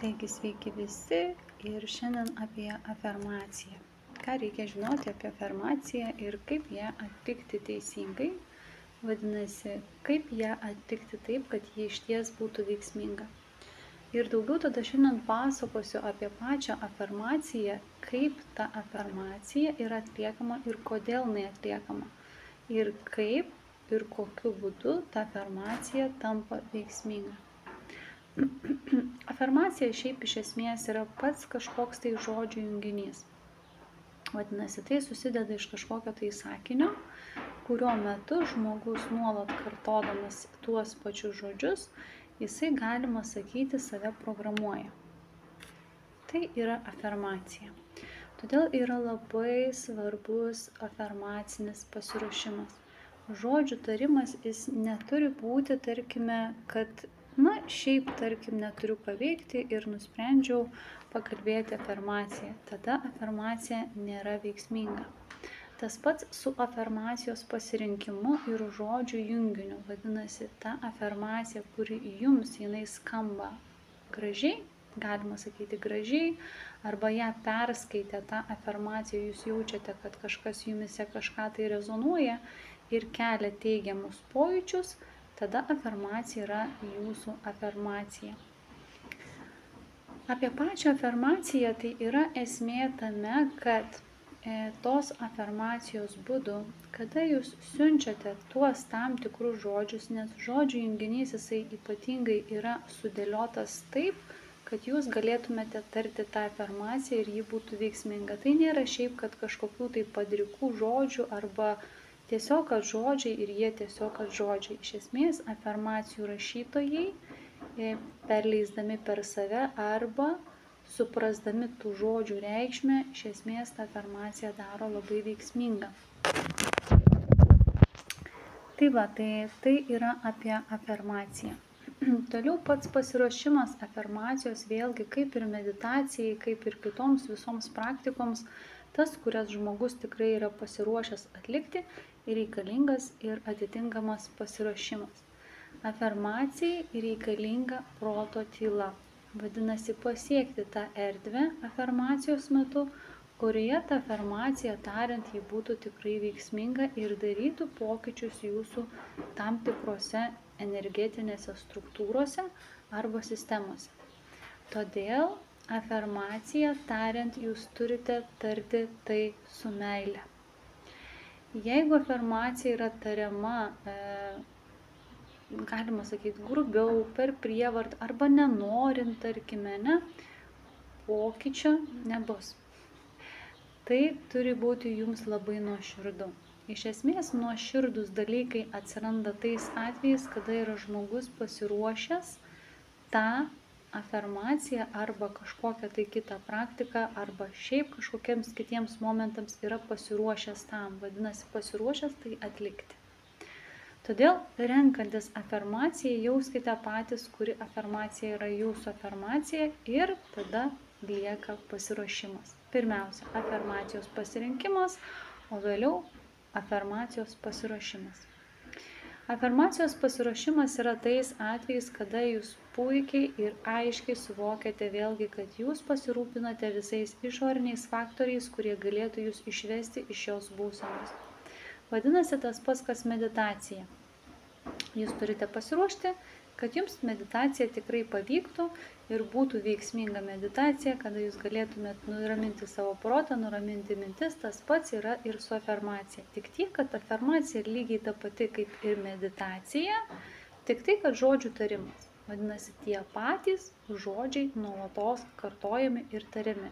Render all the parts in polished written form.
Taigi sveiki visi ir šiandien apie afirmaciją. Ką reikia žinoti apie afirmaciją ir kaip ją atlikti teisingai. Vadinasi, kaip ją atlikti taip, kad ji išties būtų veiksminga. Ir daugiau tada šiandien pasakosiu apie pačią afirmaciją, kaip ta afirmacija yra atliekama ir kodėl jinai atliekama. Ir kaip ir kokiu būdu ta afirmacija tampa veiksminga. Afirmacija šiaip iš esmės yra pats kažkoks tai žodžių junginys. Vadinasi, tai susideda iš kažkokio tai sakinio, kurio metu žmogus nuolat kartodamas tuos pačius žodžius, jisai galima sakyti save programuoja. Tai yra afirmacija. Todėl yra labai svarbus afirmacinis pasiruošimas. Žodžių tarimas jis neturi būti, tarkime, kad šiaip, tarkim, neturiu ką veikti ir nusprendžiau pakalbėti afirmaciją. Tada afirmacija nėra veiksminga. Tas pats su afirmacijos pasirinkimu ir žodžių junginiu. Vadinasi, ta afirmacija, kuri jums jinai skamba gražiai, galima sakyti gražiai, arba ją perskaitę tą afirmaciją, jūs jaučiate, kad kažkas jumise kažką tai rezonuoja ir kelia teigiamus pojūčius, tada afirmacija yra jūsų afirmacija. Apie pačią afirmaciją tai yra esmė tame, kad tos afirmacijos būdu, kada jūs siunčiate tuos tam tikrus žodžius, nes žodžių junginys jisai ypatingai yra sudėliotas taip, kad jūs galėtumėte tarti tą afirmaciją ir ji būtų veiksminga. Tai nėra šiaip, kad kažkokių tai padrikų žodžių arba tiesiog žodžiai ir jie tiesiog žodžiai. Iš esmės, afirmacijų rašytojai, perleisdami per save arba suprasdami tų žodžių reikšmę, iš esmės tą afirmaciją daro labai veiksmingą. Tai yra apie afirmaciją. Toliau pats pasiruošimas afirmacijos vėlgi kaip ir meditacijai, kaip ir kitoms visoms praktikoms, tas, kurias žmogus tikrai yra pasiruošęs atlikti, reikalingas ir atitinkamas pasiruošimas. Afirmacijai reikalinga proto tyla. Vadinasi, pasiekti tą erdvę afirmacijos metu, kurioje ta afirmacija tariant ji būtų tikrai veiksminga ir darytų pokyčius jūsų tam tikrose energetinėse struktūrose arba sistemose. Todėl afirmaciją tariant jūs turite tarti tai su meile. Jeigu afirmacija yra tariama, galima sakyti, grubiau, per prievartą arba nenorint, tarkime, pokyčio nebus. Tai turi būti jums labai nuoširdu. Iš esmės, nuoširdus dalykai atsiranda tais atvejais, kada yra žmogus pasiruošęs tą afirmaciją arba kažkokią tai kitą praktiką arba šiaip kažkokiems kitiems momentams yra pasiruošęs tam. Vadinasi, pasiruošęs tai atlikti. Todėl, renkantis afirmaciją, jauskite patys, kuri afirmacija yra jūsų afirmacija ir tada lieka pasiruošimas. Pirmiausia, afirmacijos pasirinkimas, o vėliau afirmacijos pasiruošimas. Afirmacijos pasiruošimas yra tais atvejais, kada jūs puikiai ir aiškiai suvokiate vėlgi, kad jūs pasirūpinate visais išoriniais faktoriais, kurie galėtų jūs išvesti iš šios būsenos. Vadinasi, tas pats, kas meditacija. Jūs turite pasiruošti, kad jums meditacija tikrai pavyktų ir būtų veiksminga meditacija, kada jūs galėtumėt nuraminti savo protą, nuraminti mintis, tas pats yra ir su afirmacija. Tik tiek, kad afirmacija lygiai ta pati kaip ir meditacija, tik tai, kad žodžių tarimas. Vadinasi, tie patys žodžiai nuolatos kartojami ir tariami.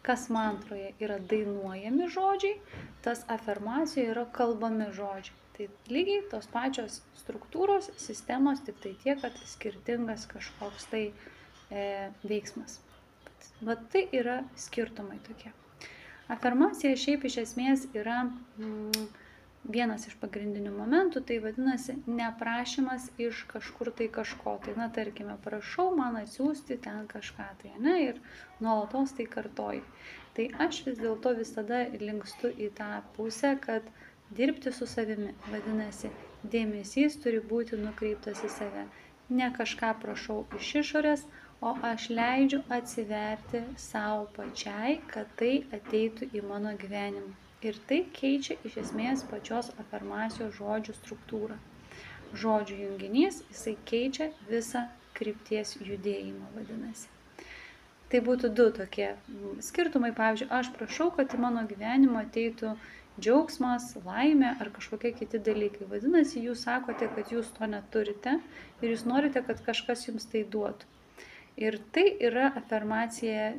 Kas mantroje yra dainuojami žodžiai, tas afirmacijoje yra kalbami žodžiai. Tai lygiai tos pačios struktūros, sistemos, tik tai tiek, kad skirtingas kažkoks tai veiksmas. Vat tai yra skirtumai tokie. Afirmacija šiaip iš esmės yra vienas iš pagrindinių momentų, tai vadinasi neprašymas iš kažkur tai kažko. Tai, tarkime, prašau man atsiųsti ten kažką tai, ir nuolatos tai kartoju. Tai aš vis dėlto visada linkstu į tą pusę, kad dirbti su savimi. Vadinasi, dėmesys turi būti nukreiptas į save. Ne kažką prašau iš išorės, o aš leidžiu atsiverti savo pačiai, kad tai ateitų į mano gyvenimą. Ir tai keičia iš esmės pačios afirmacijos žodžių struktūrą. Žodžių junginys, jisai keičia visą krypties judėjimą, vadinasi. Tai būtų du tokie skirtumai, pavyzdžiui, aš prašau, kad į mano gyvenimą ateitų džiaugsmas, laimė ar kažkokie kiti dalykai. Vadinasi, jūs sakote, kad jūs to neturite ir jūs norite, kad kažkas jums tai duotų. Ir tai yra afirmacija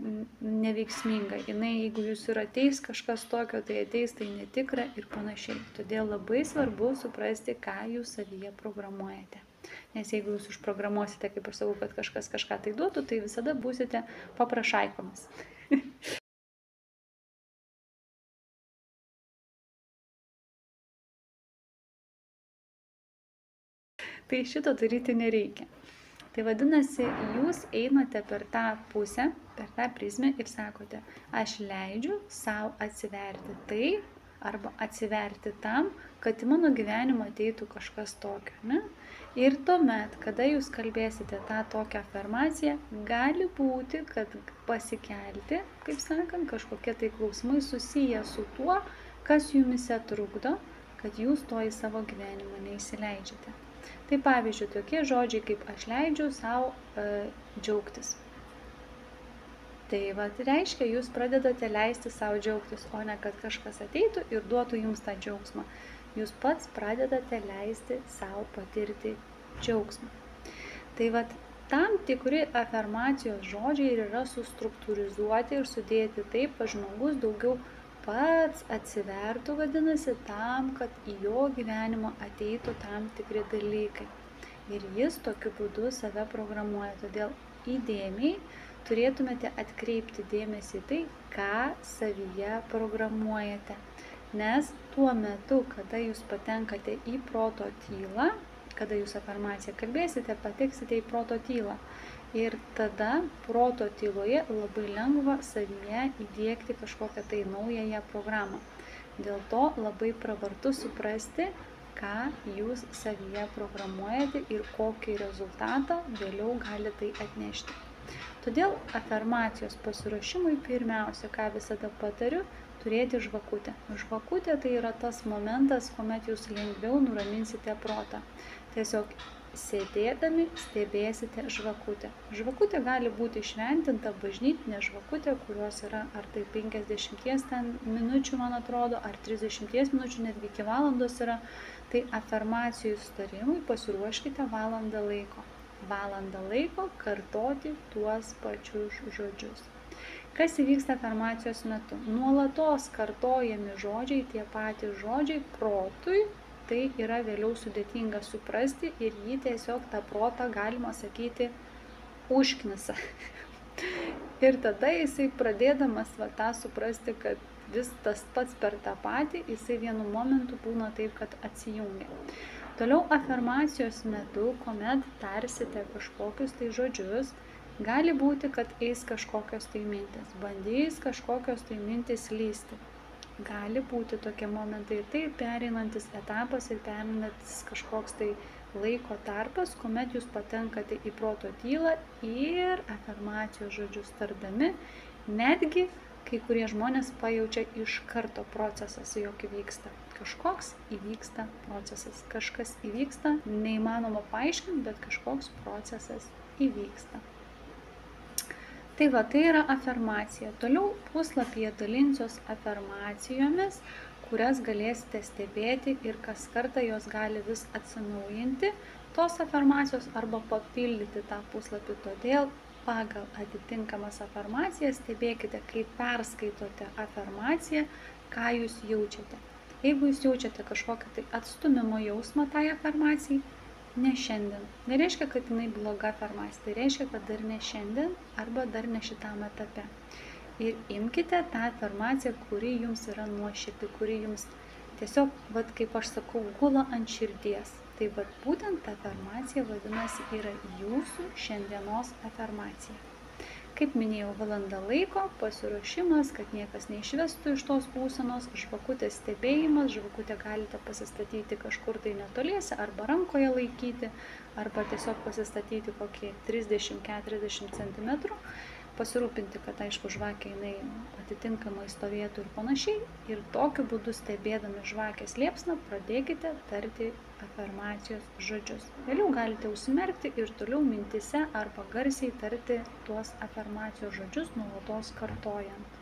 neveiksminga. Jinai, jeigu jūs ir ateis kažkas tokio, tai ateis tai netikra ir panašiai. Todėl labai svarbu suprasti, ką jūs savyje programuojate. Nes jeigu jūs užprogramuosite, kaip aš sakau, kad kažkas kažką tai duotų, tai visada būsite paprašaikomis. Tai šito daryti nereikia. Tai vadinasi, jūs einate per tą pusę, per tą prizmę ir sakote, aš leidžiu savo atsiverti tai arba atsiverti tam, kad į mano gyvenimą ateitų kažkas tokio. Ne? Ir tuomet, kada jūs kalbėsite tą tokią afirmaciją, gali būti, kad pasikelti, kaip sakant, kažkokie tai klausimai susiję su tuo, kas jumise trukdo, kad jūs to į savo gyvenimą neįsileidžiate. Tai pavyzdžiui, tokie žodžiai, kaip aš leidžiu savo džiaugtis. Tai reiškia, jūs pradedate leisti savo džiaugtis, o ne kad kažkas ateitų ir duotų jums tą džiaugsmą. Jūs pats pradedate leisti savo patirti džiaugsmą. Tai tam tikri afirmacijos žodžiai ir yra sustruktūrizuoti ir sudėti taip, kad žmogus daugiau pats atsivertų, vadinasi, tam, kad į jo gyvenimą ateitų tam tikri dalykai. Ir jis tokiu būdu save programuoja. Todėl įdėmiai turėtumėte atkreipti dėmesį į tai, ką savyje programuojate. Nes tuo metu, kada jūs patenkate į proto tylą, kada jūs afirmaciją kalbėsite, pateksite į proto tylą. Ir tada proto tyloje labai lengva savyje įdiegti kažkokią tai naująją programą. Dėl to labai pravartu suprasti, ką jūs savyje programuojate ir kokį rezultatą vėliau gali tai atnešti. Todėl afirmacijos pasiruošimui pirmiausia, ką visada patariu, turėti žvakutę. Žvakutė tai yra tas momentas, kuomet jūs lengviau nuraminsite protą. Tiesiog sėdėdami stebėsite žvakutę. Žvakutė gali būti šventinta bažnytinė žvakutė, kurios yra ar tai 50 minučių, man atrodo, ar 30 minučių, netgi iki valandos yra. Tai afirmacijų sutarimui pasiruoškite valandą laiko. Valandą laiko kartoti tuos pačius žodžius. Kas įvyksta afirmacijos metu? Nuolatos kartojami žodžiai, tie patys žodžiai protui, tai yra vėliau sudėtinga suprasti ir jį tiesiog tą protą, galima sakyti, užknisa. Ir tada jisai pradėdamas tą suprasti, kad vis tas pats per tą patį, jisai vienu momentu būna taip, kad atsijungia. Toliau afirmacijos metu, kuomet tarsite kažkokius tai žodžius, gali būti, kad eis kažkokios tai mintis, bandys kažkokios tai mintis lysti. Gali būti tokie momentai, tai pereinantis etapas ir pereinantis kažkoks tai laiko tarpas, kuomet jūs patenkate į proto tylą ir afirmacijos žodžius tardami, netgi kai kurie žmonės pajaučia iš karto procesas, jog įvyksta. Kažkoks įvyksta procesas. Kažkas įvyksta, neįmanoma paaiškinti, bet kažkoks procesas įvyksta. Tai yra afirmacija. Toliau puslapyje dalinsiuos afirmacijomis, kurias galėsite stebėti ir kas kartą jos gali vis atsinaujinti tos afirmacijos arba papildyti tą puslapį. Todėl pagal atitinkamas afirmacijas stebėkite, kai perskaitote afirmaciją, ką jūs jaučiate. Jeigu jūs jaučiate kažkokią tai atstumimo jausmą tai afirmacijai, ne šiandien. Nereiškia, kad jinai bloga afirmacija, tai reiškia, kad dar ne šiandien arba dar ne šitam etape. Ir imkite tą afirmaciją, kuri jums yra nuoširdi, kuri jums tiesiog, kaip aš sakau, gula ant širdies. Tai būtent ta afirmacija vadinasi yra jūsų šiandienos afirmacija. Kaip minėjau, valanda laiko, pasiruošimas, kad niekas neišvestų iš tos būsenos, žvakutės stebėjimas, žvakutę galite pasistatyti kažkur tai netoliese, arba rankoje laikyti, arba tiesiog pasistatyti kokį 30-40 cm, pasirūpinti, kad aišku žvakė jinai atitinkamai stovėtų ir panašiai, ir tokiu būdu stebėdami žvakės liepsną pradėkite tarti afirmacijos žodžius. Vėliau galite užsimerkti ir toliau mintise arba garsiai tarti tuos afirmacijos žodžius nuolatos kartojant.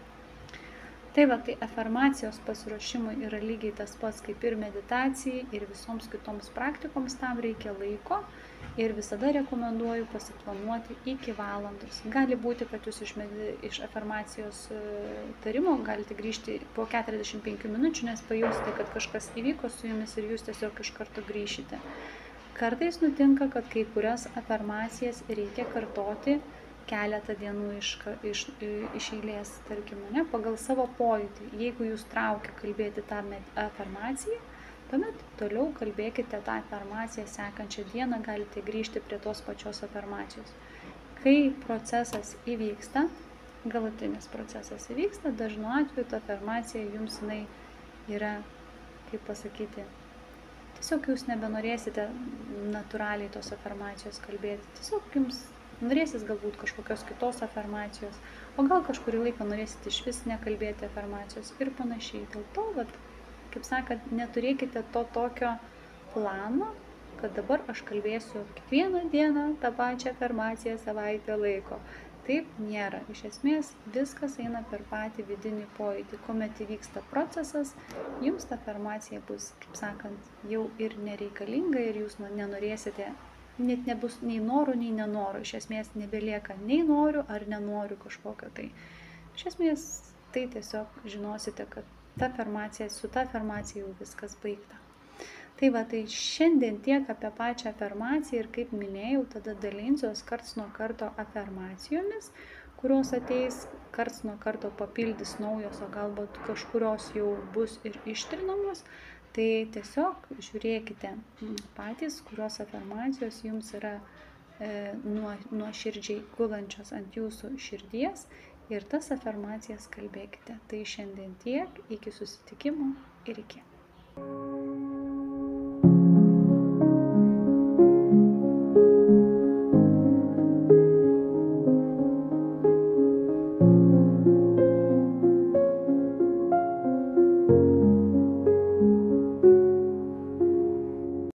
Tai afirmacijos pasiruošimui yra lygiai tas pats kaip ir meditacijai, ir visoms kitoms praktikoms tam reikia laiko, ir visada rekomenduoju pasiplanuoti iki valandos. Gali būti, kad jūs iš afirmacijos tarimo galite grįžti po 45 minučių, nes pajausite, kad kažkas įvyko su jumis ir jūs tiesiog iš karto grįšite. Kartais nutinka, kad kai kurias afirmacijas reikia kartoti keletą dienų iš eilės, tarkim, pagal savo pojūtį. Jeigu jūs traukia kalbėti tą afirmaciją, tuomet toliau kalbėkite tą afirmaciją sekančią dieną, galite grįžti prie tos pačios afirmacijos. Kai procesas įvyksta, galutinis procesas įvyksta, dažnu atveju ta afirmacija jums jinai yra, kaip pasakyti, tiesiog jūs nebenorėsite natūraliai tos afirmacijos kalbėti, tiesiog jums norėsis galbūt kažkokios kitos afirmacijos, o gal kažkurį laiką norėsit iš vis nekalbėti afirmacijos ir panašiai. Dėl to, kaip sakant, neturėkite to tokio plano, kad dabar aš kalbėsiu kiekvieną dieną tą pačią afirmaciją savaitę laiko. Taip nėra. Iš esmės viskas eina per patį vidinį pojūtį. Kuomet įvyksta procesas, jums ta afirmacija bus, kaip sakant, jau ir nereikalinga ir jūs nenorėsite. Net nebus nei norų, nei nenorų. Iš esmės nebelieka nei noriu ar nenoriu kažkokio tai. Iš esmės tai tiesiog žinosite, kad su ta afirmacija jau viskas baigta. Tai šiandien tiek apie pačią afirmaciją ir kaip minėjau, tada dalinsiuos karts nuo karto afirmacijomis, kurios ateis, karts nuo karto papildys naujos, o galbūt kažkurios jau bus ir ištrinamos. Tai tiesiog žiūrėkite patys, kurios afirmacijos jums yra nuoširdžiai gulančios ant jūsų širdies ir tas afirmacijas kalbėkite. Tai šiandien tiek, iki susitikimo ir iki.